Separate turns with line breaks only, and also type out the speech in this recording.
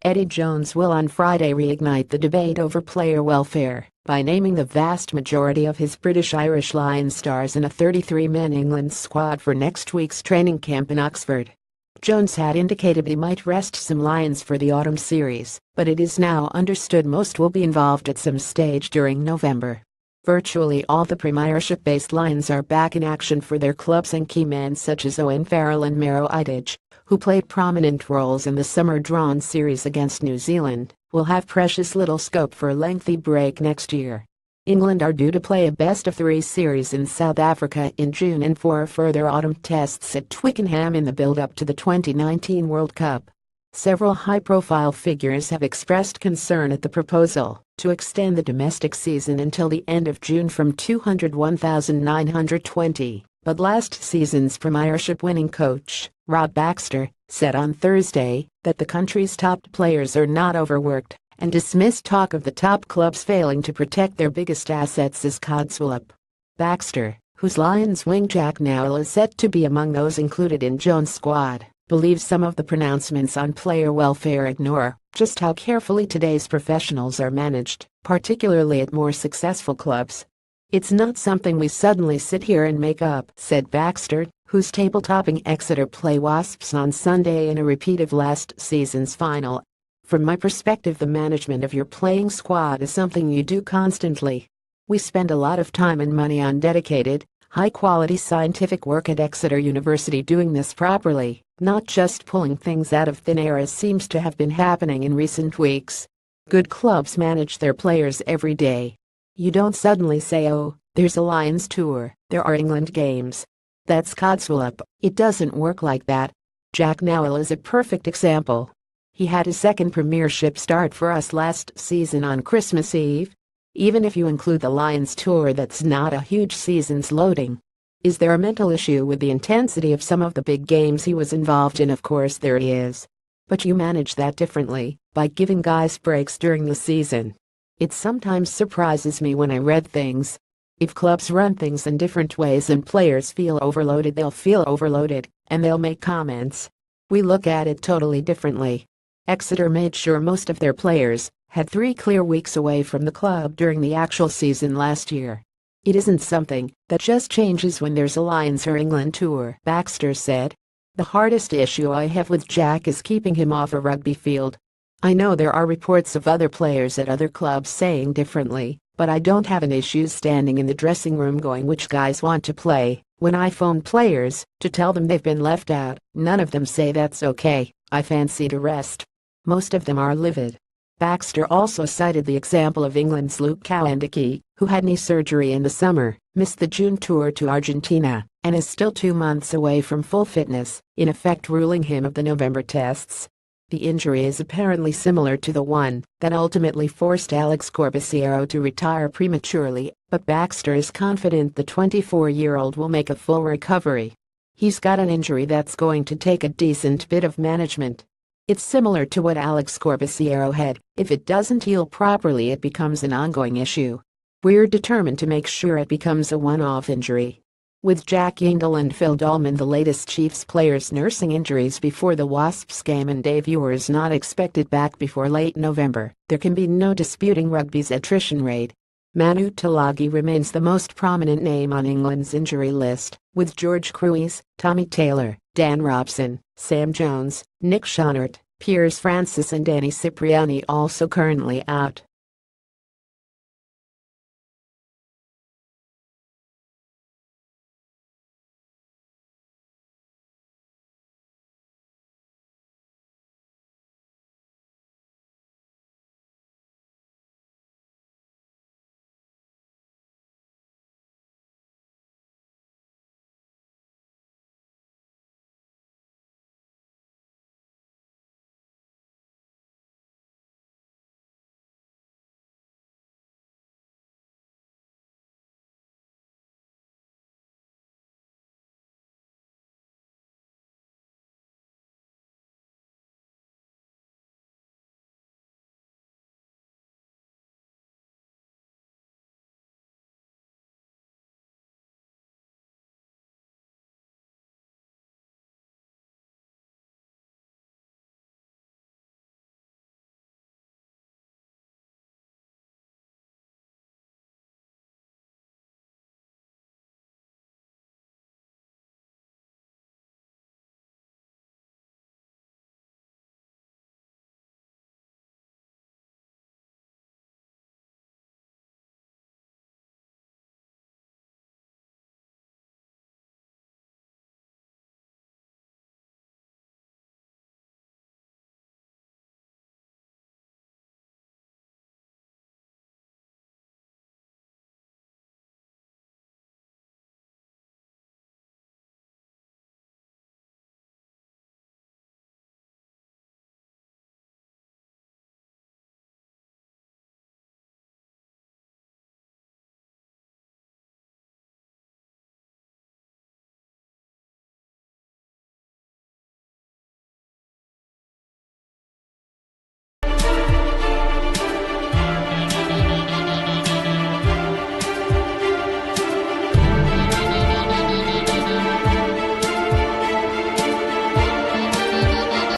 Eddie Jones will on Friday reignite the debate over player welfare by naming the vast majority of his British-Irish Lions stars in a 33-man England squad for next week's training camp in Oxford. Jones had indicated he might rest some Lions for the autumn series, but it is now understood most will be involved at some stage during November. Virtually all the Premiership-based Lions are back in action for their clubs, and key men such as Owen Farrell and Maro Idich, who played prominent roles in the summer drawn series against New Zealand, will have precious little scope for a lengthy break next year. England are due to play a best-of-3 series in South Africa in June and 4 further autumn tests at Twickenham in the build-up to the 2019 World Cup. Several high-profile figures have expressed concern at the proposal to extend the domestic season until the end of June from 201,920, but last season's Premiership-winning coach, Rob Baxter, said on Thursday that the country's top players are not overworked, and dismissed talk of the top clubs failing to protect their biggest assets as codswallop. Baxter, whose Lions wing Jack Nowell is set to be among those included in Jones' squad, believes some of the pronouncements on player welfare ignore just how carefully today's professionals are managed, particularly at more successful clubs. "It's not something we suddenly sit here and make up," said Baxter, whose table-topping Exeter play Wasps on Sunday in a repeat of last season's final. "From my perspective, the management of your playing squad is something you do constantly. We spend a lot of time and money on dedicated, high-quality scientific work at Exeter University doing this properly, not just pulling things out of thin air as seems to have been happening in recent weeks. Good clubs manage their players every day. You don't suddenly say, oh, there's a Lions tour, there are England games. That's codswallop." It doesn't work like that. Jack Nowell is a perfect example. He had his second Premiership start for us last season on Christmas Eve. Even if you include the Lions tour, that's not a huge season's loading. Is there a mental issue with the intensity of some of the big games he was involved in? Of course there is. But you manage that differently, by giving guys breaks during the season. It sometimes surprises me when I read things. If clubs run things in different ways and players feel overloaded, they'll feel overloaded, and they'll make comments. We look at it totally differently. Exeter made sure most of their players had 3 clear weeks away from the club during the actual season last year. It isn't something that just changes when there's a Lions or England tour, Baxter said. "The hardest issue I have with Jack is keeping him off a rugby field. I know there are reports of other players at other clubs saying differently, but I don't have an issue standing in the dressing room going, which guys want to play. When I phone players to tell them they've been left out, none of them say that's okay, I fancy to rest. Most of them are livid." Baxter also cited the example of England's Luke Cowan-Dickie, who had knee surgery in the summer, missed the June tour to Argentina, and is still 2 months away from full fitness, in effect ruling him of the November tests. The injury is apparently similar to the one that ultimately forced Alex Corbisiero to retire prematurely, but Baxter is confident the 24-year-old will make a full recovery. "He's got an injury that's going to take a decent bit of management. It's similar to what Alex Corbisiero had. If it doesn't heal properly, it becomes an ongoing issue. We're determined to make sure it becomes a one-off injury." With Jack Yindle and Phil Dolman the latest Chiefs players nursing injuries before the Wasps game and Dave Ewers not expected back before late November, there can be no disputing rugby's attrition rate. Manu Tulagi remains the most prominent name on England's injury list, with George Kruis, Tommy Taylor, Dan Robson, Sam Jones, Nick Schonert, Piers Francis and Danny Cipriani also currently out.